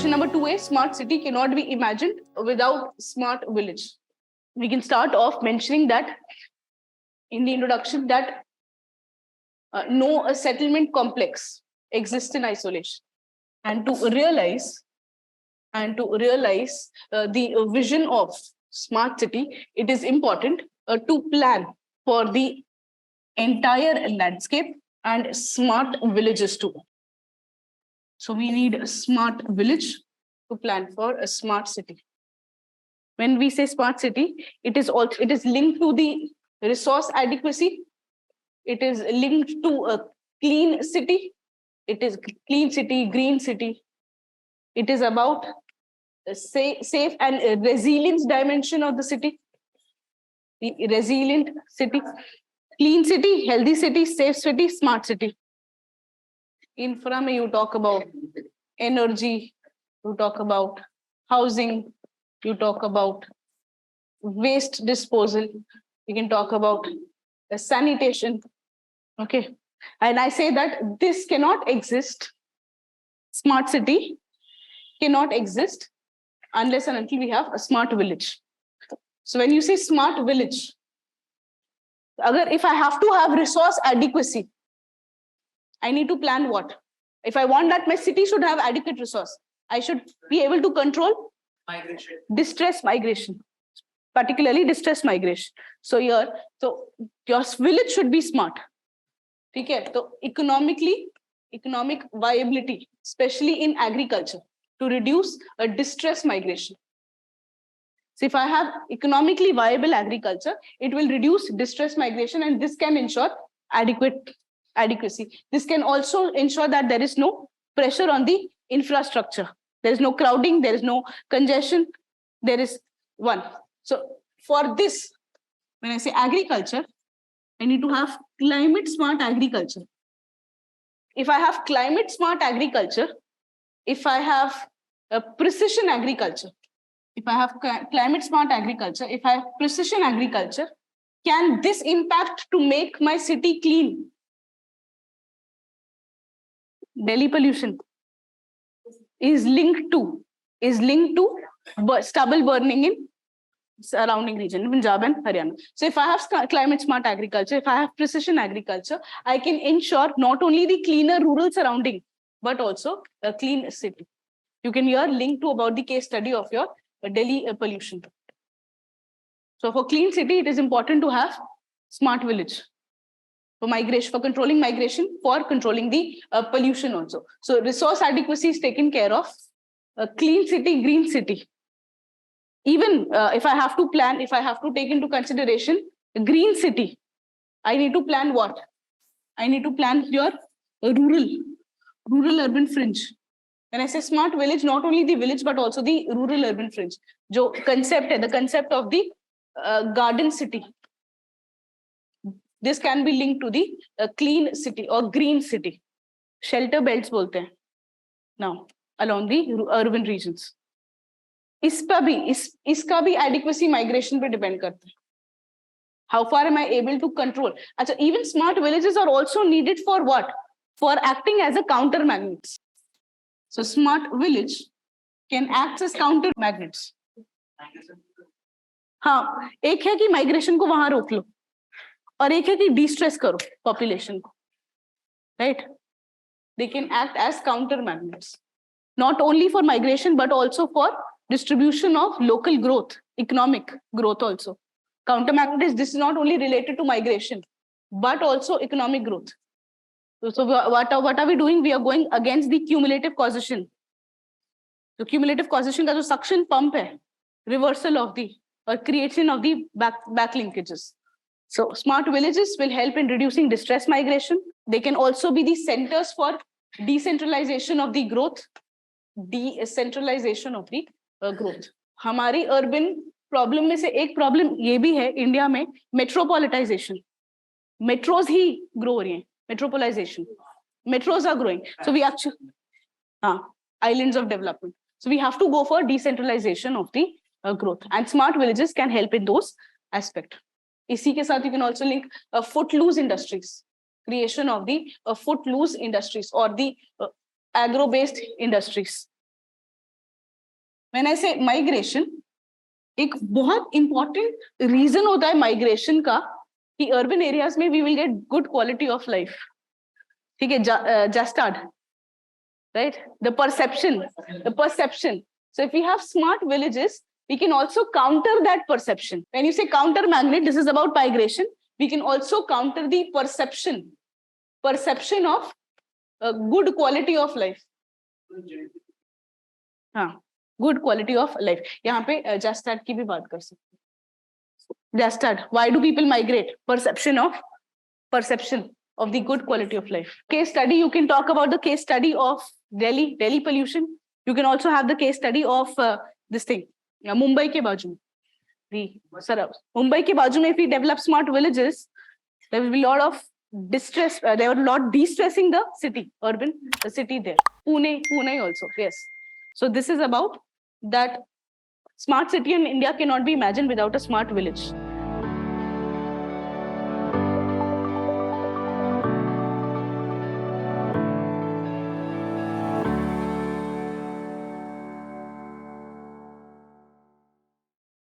Question number 2A, smart city cannot be imagined without smart village. We can start off mentioning that in the introduction that no settlement complex exists in isolation. And to realize the vision of smart city, it is important to plan for the entire landscape and smart villages too. So we need a smart village to plan for a smart city. When we say smart city, it is linked to the resource adequacy. It is linked to a clean city. It is clean city, green city. It is about a safe and resilience dimension of the city. The resilient city, clean city, healthy city, safe city, smart city. Infra mein you talk about energy, you talk about housing, you talk about waste disposal, you can talk about sanitation. Okay. And I say that this cannot exist, smart city cannot exist unless and until we have a smart village. So when you say smart village, if I have to have resource adequacy, I need to plan what? If I want that my city should have adequate resource, I should be able to control migration, distress migration, particularly distress migration. So your village should be smart. Okay, so economic viability, especially in agriculture, to reduce a distress migration. So if I have economically viable agriculture, it will reduce distress migration, and this can ensure adequacy. This can also ensure that there is no pressure on the infrastructure. There is no crowding, there is no congestion, there is one. So for this, when I say agriculture, I need to have climate smart agriculture. If I have climate smart agriculture, if I have precision agriculture, if I have climate smart agriculture, if I have precision agriculture, can this impact to make my city clean? Delhi pollution is linked to stubble burning in surrounding region, Punjab and Haryana. So if I have climate smart agriculture, if I have precision agriculture, I can ensure not only the cleaner rural surrounding, but also a clean city. You can here link to about the case study of your Delhi pollution. So for clean city, it is important to have smart village. For migration, for controlling migration, for controlling the pollution also. So resource adequacy is taken care of. A clean city, green city. Even if I have to plan, if I have to take into consideration a green city, I need to plan what? I need to plan your rural urban fringe. When I say smart village, not only the village, but also the rural urban fringe. The concept of the garden city. This can be linked to the clean city or green city. Shelter belts bolte hain now along the urban regions. इसका भी adequacy migration पे depend करता है. How far am I able to control? अच्छा, even smart villages are also needed for what? For acting as a counter magnets. So smart village can act as counter magnets. हाँ, एक है कि migration को वहां रोक लो, और एक है कि de-stress करो population को, right? They can act as counter magnets, not only for migration but also for distribution of local growth, economic growth also. Counter magnet this is not only related to migration but also economic growth. So what are we doing? We are going against the cumulative causation. So cumulative causation का जो suction pump है, reversal of the or creation of the back linkages. So smart villages will help in reducing distress migration. They can also be the centers for decentralization of the growth. Decentralization of the growth. हमारी urban problem में से एक problem ये भी है India में metropolitization. Metros ही grow हो रही हैं. Metropolization. Metros are growing. So we actually islands of development. So we have to go for decentralization of the growth, and smart villages can help in those aspects. इसी के साथ you can also link footloose industries, creation of the footloose industries or the agro-based industries. When I say migration, एक बहुत important reason होता है migration का कि urban areas में we will get good quality of life. ठीक है, just start, right? The perception. So if we have smart villages, we can also counter that perception. When you say counter magnet, this is about migration. We can also counter the perception of good quality of life. हाँ, good quality of life. यहाँ पे just start की भी बात कर सकते हैं. Just start. Why do people migrate? Perception of the good quality of life. Case study, you can talk about the case study of Delhi pollution. You can also have the case study of this thing, Mumbai ke baaju. Mumbai ke baaju mein, if we develop smart villages, there will be a lot of distress. There will be a lot de-stressing the city there. Pune also, yes. So this is about that smart city in India cannot be imagined without a smart village.